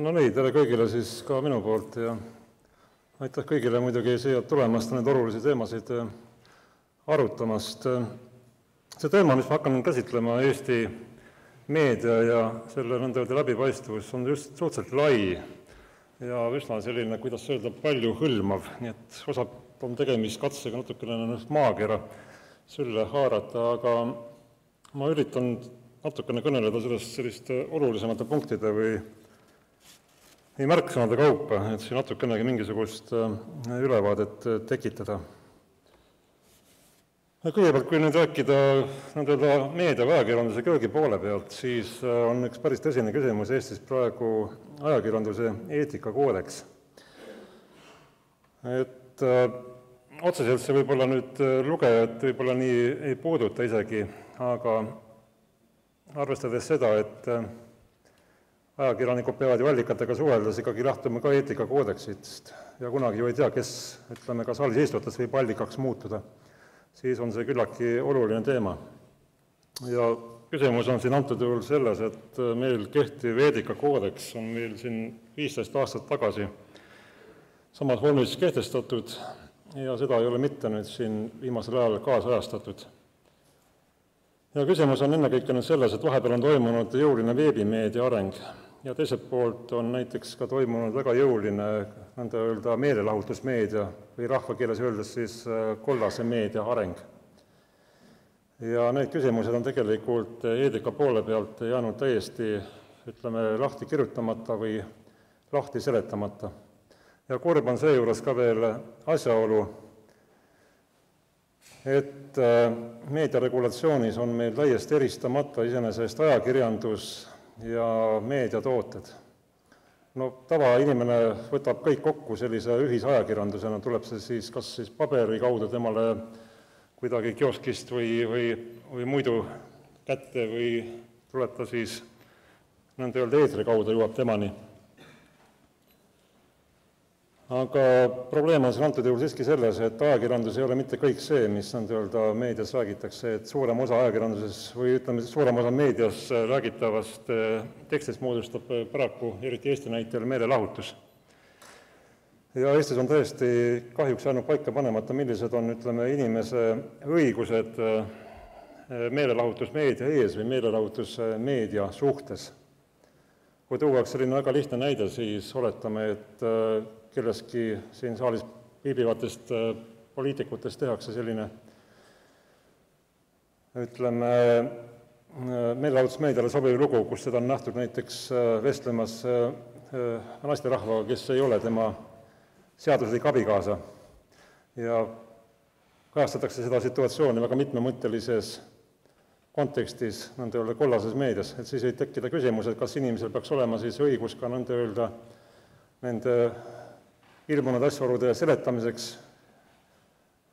No nii, tere kõigile siis ka minu poolt ja aitäh kõigile muidugi siia tulemast neid olulisi teemasid arutamast. See teema, mis ma hakkan käsitlema, Eesti meedia ja selle nõnda läbipaistvus on just suhteliselt lai ja üsna selline, kuidas öelda, palju hõlmav, nii et osalt on tegemist katsega natukene maakera sülle haarata, aga ma üritan natukene kõneleda sellest selliste olulisemate punktide või märksõnade kaupa, et siin natukenegi mingisugust ülevaadet tekitada. Kõigepealt, kui nüüd rääkida meedia või ajakirjanduse köögi poole pealt, siis on üks päris tõsine küsimus Eestis praegu ajakirjanduse eetikakoodeks. Et otseselt see võib-olla nüüd lugejat võib-olla nii ei puuduta isegi, aga arvestades seda, et ajakirjanikud peavad ju allikatega suheldes ikkagi lähtuma ka eetikakoodeksist ja kunagi ju ei tea, kes, ütleme, ka saalis istutes võib allikaks muutuda, siis on see küllaki oluline teema. Ja küsimus on siin antud juhul selles, et meil kehtiv eetikakoodeks on meil siin 15 aastat tagasi samas vormis kehtestatud ja seda ei ole mitte nüüd siin viimasel ajal kaasajastatud. Ja küsimus on ennekõike nüüd selles, et vahepeal on toimunud jõuline veebimeedia areng ja teiselt poolt on näiteks ka toimunud väga jõuline nõnda öelda meelelahutusmeedia või rahvakeeles öeldes siis kollase meedia areng. Ja need küsimused on tegelikult eetika poole pealt jäänud täiesti, ütleme, lahti kirjutamata või lahti seletamata. Ja kurb on seejuures ka veel asjaolu, et meediaregulatsioonis on meil täiesti eristamata iseenesest ajakirjandus ja meediatooted. No tavainimene võtab kõik kokku sellise ühisajakirjandusena, tuleb see siis kas siis paberi kaudu temale kuidagi kioskist või muidu kätte või tuleb ta siis nõnda öelda eetri kaudu jõuab temani. Aga probleem on siin antud juhul siiski selles, et ajakirjandus ei ole mitte kõik see, mis nõnda öelda meedias räägitakse, et suurem osa ajakirjanduses või ütleme, suurem osa meedias räägitavast tekstist moodustab paraku, eriti Eesti näitel, meelelahutus. Ja Eestis on tõesti kahjuks jäänud paika panemata, millised on, ütleme, inimese õigused meelelahutusmeedia ees või meelelahutusmeedia suhtes. Kui tuuaks selline väga lihtne näide, siis oletame, et kelleski siin saalis viibivatest poliitikutest tehakse selline, ütleme, meelelahutusmeediale sobiv lugu, kus seda on nähtud näiteks vestlemas naisterahvaga, kes ei ole tema seaduslik abikaasa. Ja kajastatakse seda situatsiooni väga mitmemõttelises kontekstis nõnda öelda kollases meedias, et siis ei tekkida küsimus, et kas inimesel peaks olema siis õigus ka nõnda öelda nende ilmunud asjaolude seletamiseks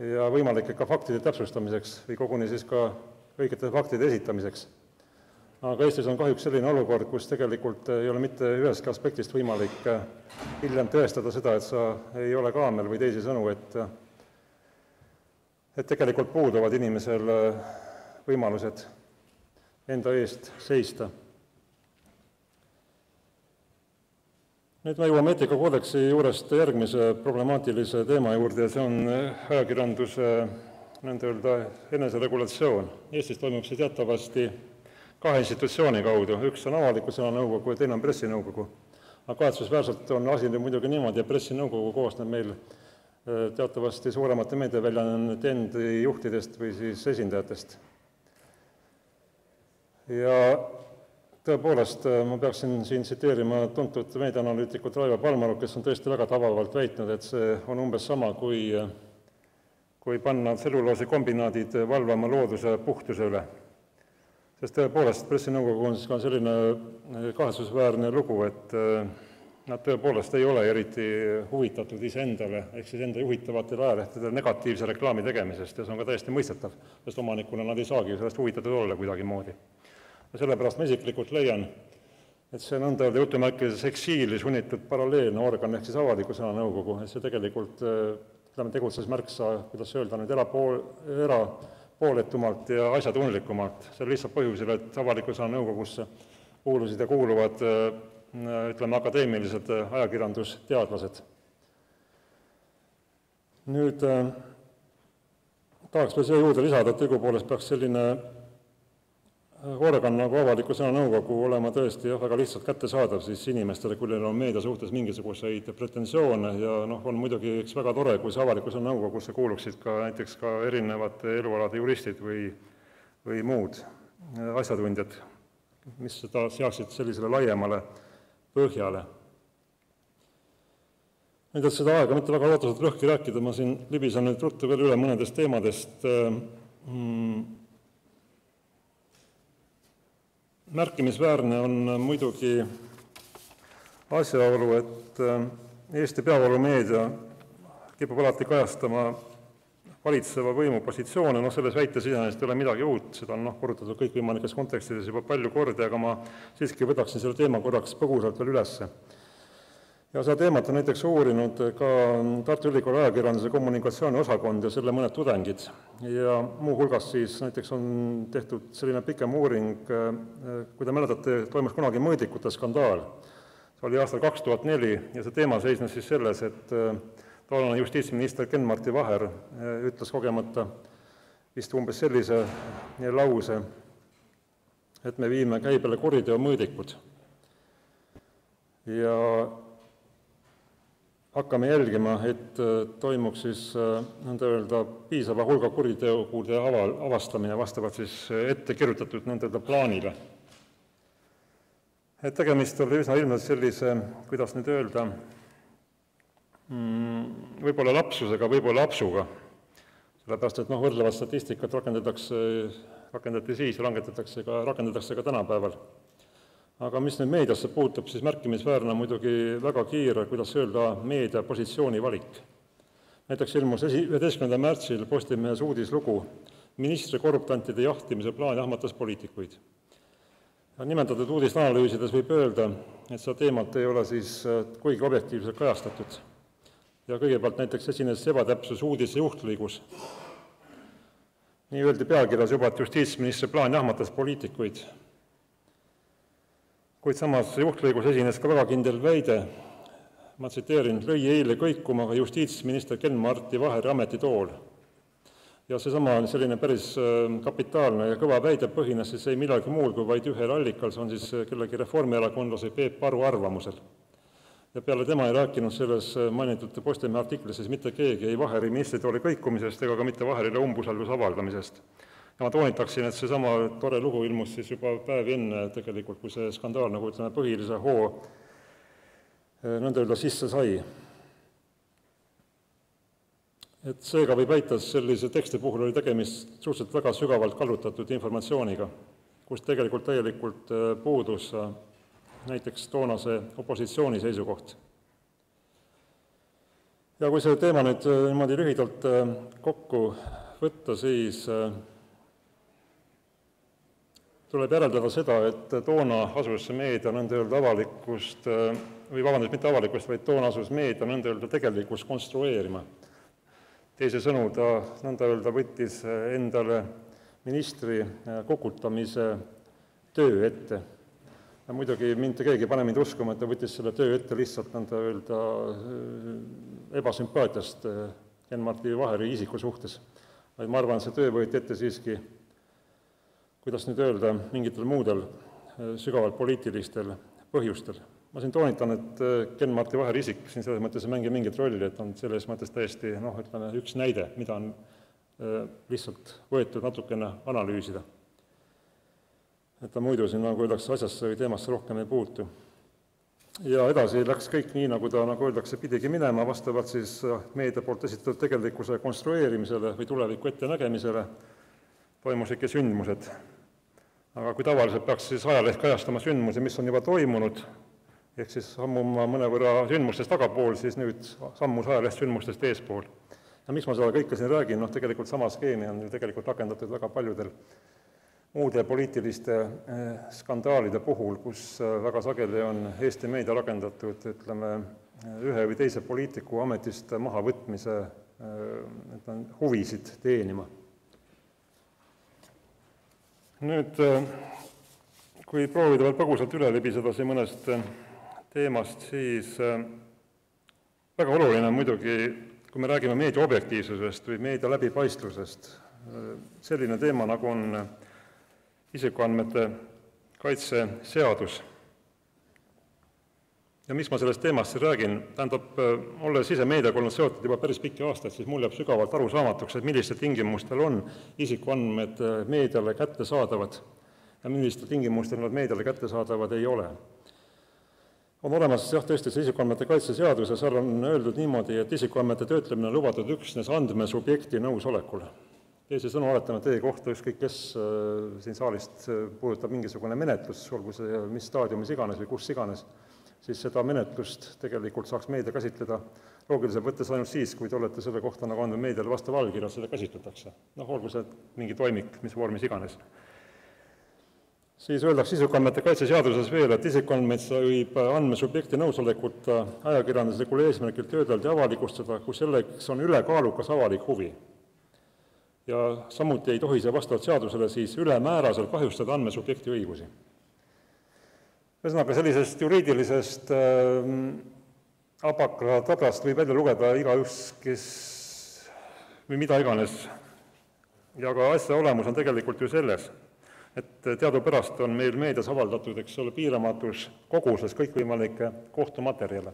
ja võimalike ka faktide täpsustamiseks või koguni siis ka õigete faktide esitamiseks. Aga Eestis on kahjuks selline olukord, kus tegelikult ei ole mitte ühestki aspektist võimalik hiljem tõestada seda, et sa ei ole kaamel või teisisõnu, et tegelikult puuduvad inimesel võimalused enda eest seista. Nüüd me jõuame eetikakoodeksi juurest järgmise problemaatilise teema juurde ja see on ajakirjanduse nõnda öelda eneseregulatsioon. Eestis toimub see teatavasti kahe institutsiooni kaudu, üks on avaliku sõna nõukogu ja teine on pressinõukogu. Aga kahetsusväärselt on asi muidugi niimoodi, et pressinõukogu koosneb meil teatavasti suuremate meediaväljaannete endi juhtidest või siis esindajatest. Ja tõepoolest, ma peaksin siin tsiteerima tuntud meediaanalüütikut Raivo Palmaru, kes on tõesti väga tabavalt väitnud, et see on umbes sama, kui panna tselluloosikombinaadid valvama looduse puhtuse üle. Sest tõepoolest pressinõukogu on ka selline kahetsusväärne lugu, et nad tõepoolest ei ole eriti huvitatud iseendale, ehk siis enda juhitavatele ajalehtedele negatiivse reklaami tegemisest ja see on ka täiesti mõistetav, sest omanikuna nad ei saagi sellest huvitatud olla kuidagi moodi. Ja sellepärast ma isiklikult leian, et see nõnda öelda jutumärkides eksiili sunnitud paralleelne organ ehk siis avaliku sõna nõukogu, et see tegelikult tegutses märksa, kuidas öelda nüüd, erapooletumalt ja asjatundlikumalt. See on lihtsalt põhjusel, et avaliku sõna nõukogusse kuulusid ja kuuluvad ütleme, akadeemilised ajakirjandusteadlased. Nüüd tahaks veel siia juurde lisada, et õigupoolest peaks selline organ nagu avaliku sõna nõukogu olema tõesti väga lihtsalt kättesaadav siis inimestele, kellel on meedia suhtes mingisuguseid pretensioone ja on muidugi üks väga tore, kui see avaliku sõna nõukogusse kuuluksid ka näiteks ka erinevate elualade juristid või muud asjatundjad, mis seda seaksid sellisele laiemale põhjale. Nüüd, et seda aega mitte väga lootuselt lõhki rääkida, ma siin libisen nüüd ruttu veel üle mõnedest teemadest. Märkimisväärne on muidugi asjaolu, et Eesti peavoolumeedia kipub alati kajastama valitseva võimu positsioone, selles väites iseenesest ei ole midagi uut, seda on korrutatud kõikvõimalikes kontekstides juba palju kordi, aga ma siiski võtaksin selle teema korraks põgusalt veel ülesse. Ja seda teemat on näiteks uurinud ka Tartu Ülikooli ajakirjanduse kommunikatsiooni osakond ja selle mõned tudengid. Ja muu hulgas siis näiteks on tehtud selline pikem uuring, kui te mäletate, toimus kunagi mõõdikute skandaal. See oli aastal 2004 ja see teema seisnes siis selles, et toonane justiitsminister Ken-Marti Vaher ütles kogemata vist umbes sellise lause, et me viime käibele kuriteo mõõdikud ja hakkame jälgima, et toimuks siis nõnda öelda piisava hulga kuritegude avastamine vastavalt siis ette kirjutatud nõnda plaanile. Et tegemist oli üsna ilmselt sellise, kuidas nüüd öelda, võib-olla lapsusega, võib-olla apsuga, sellepärast, et võrdlevat statistikat rakendati siis ja rakendatakse ka tänapäeval. Aga mis nüüd meediasse puutub, siis märkimisväärne on muidugi väga kiire, kuidas öelda, meedia positsiooni valik. Näiteks ilmus 11. märtsil Postimehes uudislugu ministri korruptantide jahtimise plaan jahmatas poliitikuid. Nimetatud uudist analüüsides võib öelda, et seda teemat ei ole siis kuigi objektiivselt kajastatud. Ja kõigepealt näiteks esines ebatäpsus uudise juhtlõigus. Nii öeldi pealkirjas juba, et justiitsministri plaan jahmatas poliitikuid. Kuid samas juhtlõigus esines ka väga kindel väide, ma tsiteerin, lõi eile kõikuma ka justiitsminister Ken-Marti Vaheri ametitool. Ja seesama selline päris kapitaalne ja kõva väide põhines siis ei millagi muul kui vaid ühel allikal, see on siis kellegi reformierakondlase Peep Aru arvamusel. Ja peale tema ei rääkinud selles mainitud Postimehe artiklis siis mitte keegi ei Vaheri ministritooli kõikumisest ega ka mitte Vaherile umbusalduse avaldamisest. Ja ma toonitaksin, et seesama tore lugu ilmus siis juba päev enne tegelikult, kui see skandaal, nagu ütleme, põhilise hoo nõnda öelda sisse sai. Et seega võib väita, et sellise teksti puhul oli tegemist suhteliselt väga sügavalt kallutatud informatsiooniga, kus tegelikult täielikult puudus näiteks toonase opositsiooni seisukoht. Ja kui see teema nüüd niimoodi lühidalt kokku võtta, siis tuleb järeldada seda, et toona asus meedia nõnda öelda avalikkust, või vabandust, mitte avalikkust, vaid toona asus meedia nõnda öelda tegelikkust konstrueerima. Teise sõnu ta nõnda öelda võttis endale ministri kukutamise töö ette. Ja muidugi mind keegi pane mind uskuma, et ta võttis selle töö ette lihtsalt nõnda öelda ebasümpaatiast Ken-Marti Vaheri isiku suhtes. Vaid ma arvan, see töö võeti ette siiski, kuidas nüüd öelda, mingitel muudel sügavalt poliitilistel põhjustel. Ma siin toonitan, et Ken-Marti Vaheri isik siin selles mõttes ei mängi mingit rolli, et on selles mõttes täiesti ütleme, üks näide, mida on lihtsalt võetud natukene analüüsida. Et ta muidu siin, nagu öeldakse, asjasse või teemasse rohkem ei puutu. Ja edasi läks kõik nii, nagu ta, nagu öeldakse, pidigi minema, vastavalt siis meedia poolt esitatud tegelikkuse konstrueerimisele või tuleviku ettenägemisele toimusidki sündmused. Aga kui tavaliselt peaks siis ajaleht kajastama sündmusi, mis on juba toimunud, ehk siis sammuma mõnevõrra sündmustest tagapool, siis nüüd sammus ajaleht sündmustest eespool. Ja miks ma seda kõike siin räägin? Tegelikult sama skeemi on ju tegelikult rakendatud väga paljudel muude poliitiliste skandaalide puhul, kus väga sageli on Eesti meedia rakendatud, ütleme, ühe või teise poliitiku ametist mahavõtmise huvisid teenima. Nüüd, kui proovida veel põgusalt üle libiseda siin mõnest teemast, siis väga oluline on muidugi, kui me räägime meedia objektiivsusest või meedia läbipaistvusest, selline teema, nagu on isikuandmete kaitse seadus. Ja miks ma sellest teemast räägin? Tähendab, olles ise meediaga olnud seotud juba päris pikki aastaid, siis mul jääb sügavalt arusaamatuks, et millistel tingimustel on isikuandmed meediale kättesaadavad ja millistel tingimustel nad meediale kättesaadavad ei ole. On olemas tõesti see isikuandmete kaitse seadus ja seal on öeldud niimoodi, et isikuandmete töötlemine on lubatud üksnes andmesubjekti nõusolekul. Teisisõnu, oletame teie kohta ükskõik kes siin saalist puudutab mingisugune menetlus, olgu see mis staadiumis iganes või kus iganes, siis seda menetlust tegelikult saaks meedia käsitleda loogiliselt võttes ainult siis, kui te olete selle kohta nagu andnud meediale vastav allkirja, seda käsitletakse. Olgu see mingi toimik, mis vormis iganes. Siis öeldakse isikuandmete kaitse seaduses veel, et isikuandmeid võib andmesubjekti nõusolekut ajakirjanduslikul eesmärgil töödelda ja avalikustada, kui selleks on ülekaalukas avalik huvi. Ja samuti ei tohi see vastavalt seadusele siis ülemääraselt kahjustada andmesubjekti õigusi. Ühesõnaga, sellisest juriidilisest abakradabrast võib välja lugeda igaüks, kes või mida iganes. Ja ka asja olemus on tegelikult ju selles, et teadupärast on meil meedias avaldatud, piiramatus koguses kõikvõimalikke kohtumaterjale.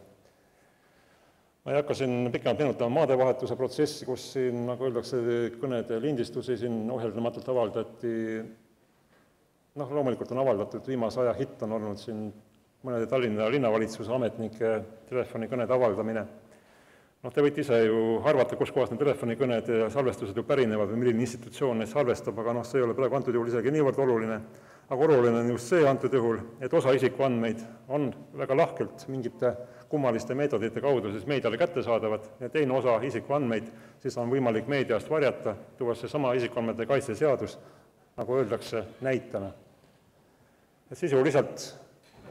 Ma ei hakka siin pikemalt meenutama maadevahetuse protsessi, kus siin, nagu öeldakse, kõnede lindistusi siin ohjeldamatult avaldati. Loomulikult on avaldatud, viimase aja hitt on olnud siin mõnede Tallinna linnavalitsuse ametnike telefonikõnede avaldamine. Te võite ise ju arvata, kus kohas need telefonikõned ja salvestused ju pärinevad või milline institutsioon neid salvestab, aga see ei ole praegu antud juhul isegi niivõrd oluline. Aga oluline on just see antud juhul, et osa isikuandmeid on väga lahkelt mingite kummaliste meetodite kaudu siis meediale kättesaadavad ja teine osa isikuandmeid siis on võimalik meediast varjata, tuues see sama isikuandmete kaitse seadus, nagu öeldakse, näitena. Sisuliselt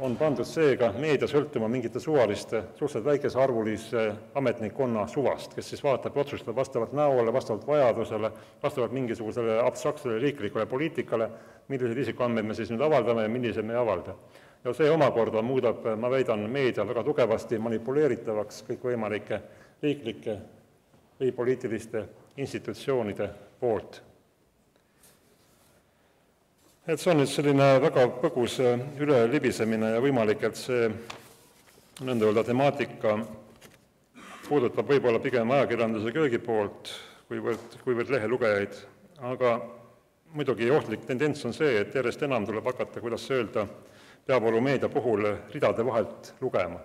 on pandud seega meedia sõltuma mingite suvaliste, suhteliselt väikesearvulise ametnikkonna suvast, kes siis vaatab ja otsustab vastavalt näole, vastavalt vajadusele, vastavalt mingisugusele abstraktsele riiklikule poliitikale, millised isikuandmeid me siis nüüd avaldame ja millised me ei avalda. Ja see omakorda muudab, ma väidan, meedia väga tugevasti manipuleeritavaks kõikvõimalike riiklike või poliitiliste institutsioonide poolt. Et see on nüüd selline väga põgus üle libisemine ja võimalik, et see nõnda öelda temaatika puudutab võib-olla pigem ajakirjanduse köögi poolt, kuivõrd lehelugejaid, aga muidugi ohtlik tendents on see, et järjest enam tuleb hakata, kuidas öelda, peavoolumeedia puhul ridade vahelt lugema.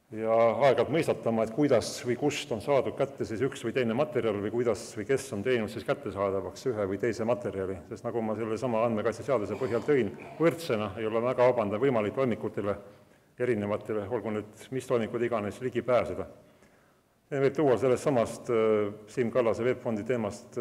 Ja aeg-ajalt mõistatama, et kuidas või kust on saadud kätte siis üks või teine materjal või kuidas või kes on teinud siis kättesaadavaks ühe või teise materjali, sest nagu ma selle sama andmekaitse seaduse põhjal tõin, võrdsena ei ole väga vabanda võimalik toimikutele, erinevatele, olgu nüüd mis toimikud iganes, ligi pääseda. Ja võib tuua sellest samast Siim Kallase webfondi teemast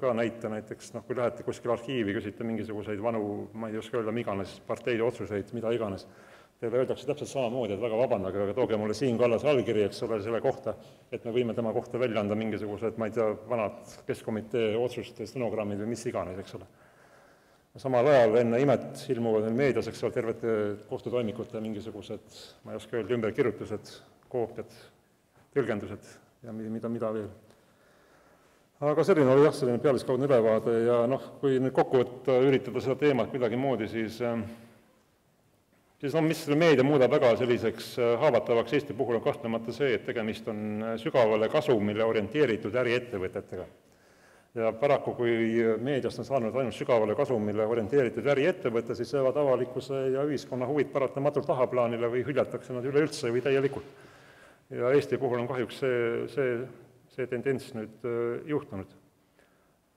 ka näiteks, kui lähete kuskil arhiivi, küsite mingisuguseid vanu, ma ei oska öelda, iganes parteide otsuseid, mida iganes. Teile öeldakse täpselt samamoodi, et väga vabandage, aga tooge mulle Siim Kallase allkiri, selle kohta, et me võime tema kohta välja anda mingisugused, ma ei tea, vanad keskkomitee otsuste stenogrammid või mis iganes, eks ole. Samal ajal enne imet ilmuvad meil meedias, tervete kohtutoimikute mingisugused, ma ei oska öelda, ümberkirjutused, koopiad, tõlgendused ja mida veel. Aga selline oli selline pealiskaudne ülevaade ja kui nüüd kokku võtta, üritada seda teemat kuidagi moodi, siis mis selle meedia muudab väga selliseks haavatavaks Eesti puhul on kahtlemata see, et tegemist on sügavale kasumile orienteeritud äriettevõtetega. Ja paraku, kui meediast on saanud ainult sügavale kasumile orienteeritud äriettevõte, siis jäävad avalikkuse ja ühiskonna huvid paratamatult tahaplaanile või hüljatakse nad üleüldse või täielikult. Ja Eesti puhul on kahjuks see tendents nüüd juhtunud.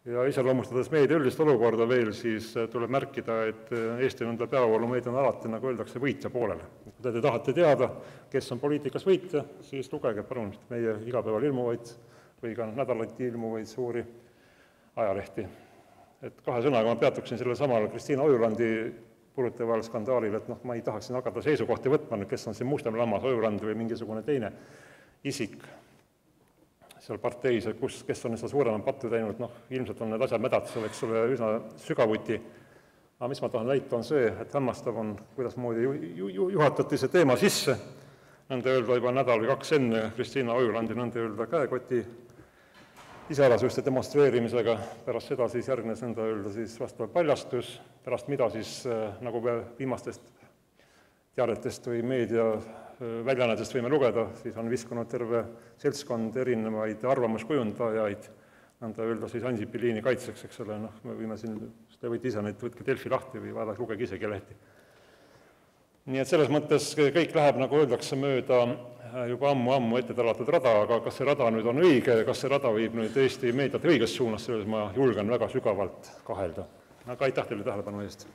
Ja iseloomustades meedia üldist olukorda veel, siis tuleb märkida, et Eesti nõnda peavoolumeedia on alati, nagu öeldakse, võitja poolele. Kui te tahate teada, kes on poliitikas võitja, siis lugege palun meie igapäeval ilmuvaid või ka nädalati ilmuvaid suuri ajalehti. Et kahe sõnaga ma peatuksin selle samal Kristiina Ojulandi puudutaval skandaalil, et ma ei tahaks siin hakata seisukohti võtma, kes on siin Mustem lammas, Ojuland või mingisugune teine isik seal parteis, kes on seda suuremat pattu teinud, ilmselt on need asjad mädad, selleks üsna sügavuti, Aga mis ma tahan väita, on see, et hämmastav on, kuidas moodi juhatati see teema sisse, nõnda öelda juba nädal või 2 enne Kristiina Ojulandi nõnda öelda käekoti iseärasuste demonstreerimisega, pärast seda siis järgnes nõnda öelda siis vastav paljastus, pärast mida siis, nagu me viimastest teadetest või meedia väljaannetest võime lugeda, siis on viskunud terve seltskond erinevaid arvamuskujundajaid, nõnda öelda siis Ansipi liini kaitseks, eks ole, me võime siin, te võite ise neid, võtke Delfi lahti või vaadake, lugege isegi lehti. Nii et selles mõttes kõik läheb, nagu öeldakse, mööda juba ammu ette talatud rada, aga kas see rada nüüd on õige, kas see rada viib nüüd Eesti meediat õiges suunas, selles ma julgen väga sügavalt kahelda. Aga aitäh teile tähelepanu eest!